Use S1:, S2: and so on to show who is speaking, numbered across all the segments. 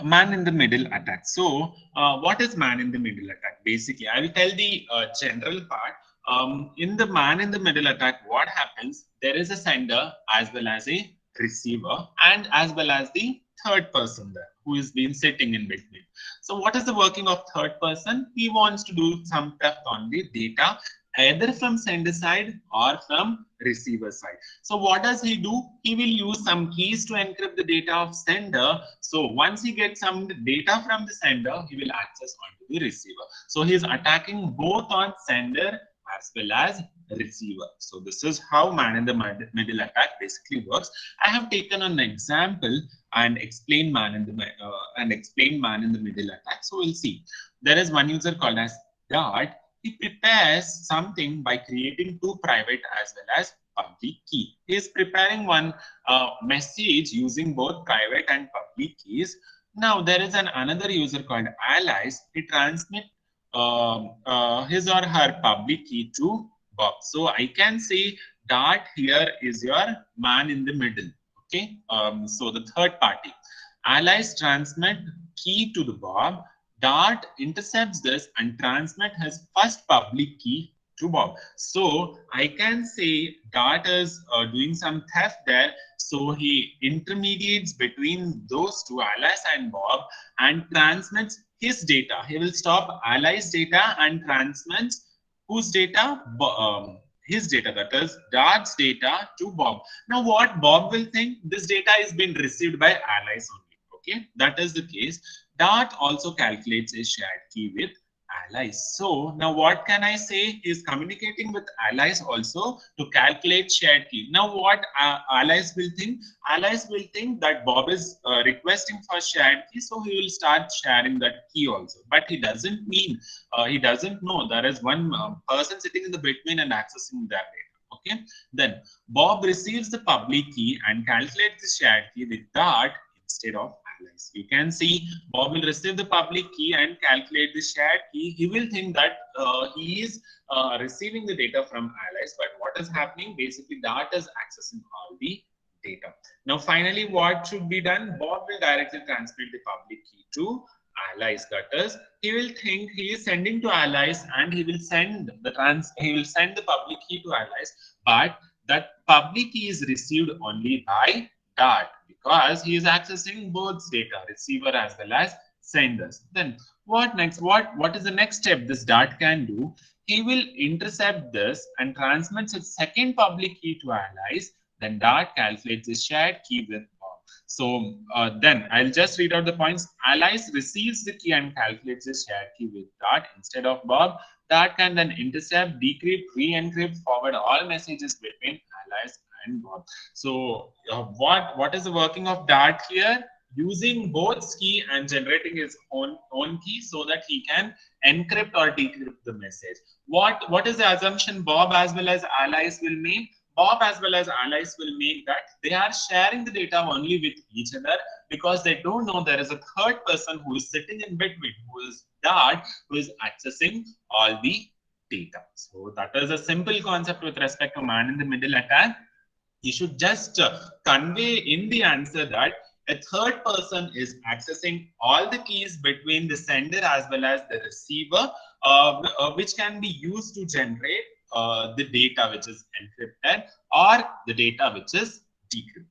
S1: Man in the middle attack. So, what is man in the middle attack? Basically, I will tell the general part. In the man in the middle attack, what happens? There is a sender as well as a receiver, and as well as the third person there who is been sitting in between. So, what is the working of third person? He wants to do some theft on the data, either from sender side or from receiver side. So what does he do? He will use some keys to encrypt the data of sender. So once he gets some data from the sender, he will access onto the receiver. So he is attacking both on sender as well as receiver. So this is how man in the middle attack basically works. I have taken an example and explained man in the middle attack. So we'll see. There is one user called as Dart. He prepares something by creating two private as well as public key. He is preparing one message using both private and public keys. Now there is another user called Alice. He transmits his or her public key to Bob. So I can say that here is your man in the middle. Okay. So the third party. Alice transmit key to the Bob. Dart intercepts this and transmit his first public key to Bob. So I can say Dart is doing some theft there. So he intermediates between those two, Alice and Bob, and transmits his data. He will stop Alice's data and transmits whose data? His data, that is Dart's data to Bob. Now what Bob will think? This data is being received by Alice only. Okay, that is the case. Dart also calculates a shared key with Alice. So now what can I say? He is communicating with Alice also to calculate shared key. Now what Alice will think? Alice will think that Bob is requesting for shared key, so he will start sharing that key also. But he doesn't mean, he doesn't know there is one person sitting in the between and accessing that data. Okay, then Bob receives the public key and calculates the shared key with Dart instead of Alice. You can see Bob will receive the public key and calculate the shared key. He will think that he is receiving the data from Alice, but what is happening? Basically, Dart is accessing all the data. Now, finally, what should be done? Bob will directly transmit the public key to Alice. That is, he will think he is sending to Alice, and he will send the public key to Alice, but that public key is received only by Dart, because he is accessing both data, receiver as well as senders. Then what next? What is the next step this Dart can do? He will intercept this and transmits its second public key to Alice. Then Dart calculates the shared key with Bob. So then I'll just read out the points. Alice receives the key and calculates the shared key with Dart instead of Bob. Dart can then intercept, decrypt, re-encrypt, forward all messages between Alice and Bob. So what is the working of Dart here? Using both key and generating his own key so that he can encrypt or decrypt the message. What is the assumption Bob as well as Alice will make? Bob as well as Alice will make that they are sharing the data only with each other, because they don't know there is a third person who is sitting in between, who is Dart, who is accessing all the data. So that is a simple concept with respect to man in the middle attack. You should just convey in the answer that a third person is accessing all the keys between the sender as well as the receiver, which can be used to generate the data which is encrypted or the data which is decrypted.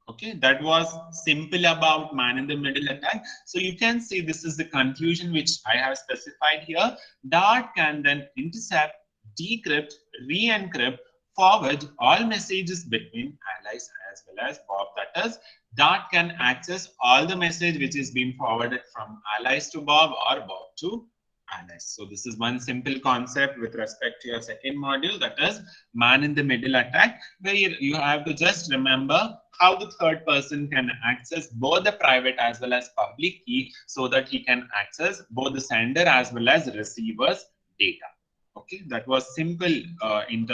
S1: Okay, that was simple about man in the middle attack. So you can see this is the conclusion which I have specified here. Dart can then intercept, decrypt, re-encrypt, forward all messages between Alice as well as Bob. That is, Dart can access all the message which is being forwarded from Alice to Bob or Bob to Alice. So this is one simple concept with respect to your second module, that is man in the middle attack, where you have to just remember how the third person can access both the private as well as public key so that he can access both the sender as well as receiver's data. Okay, that was simple in terms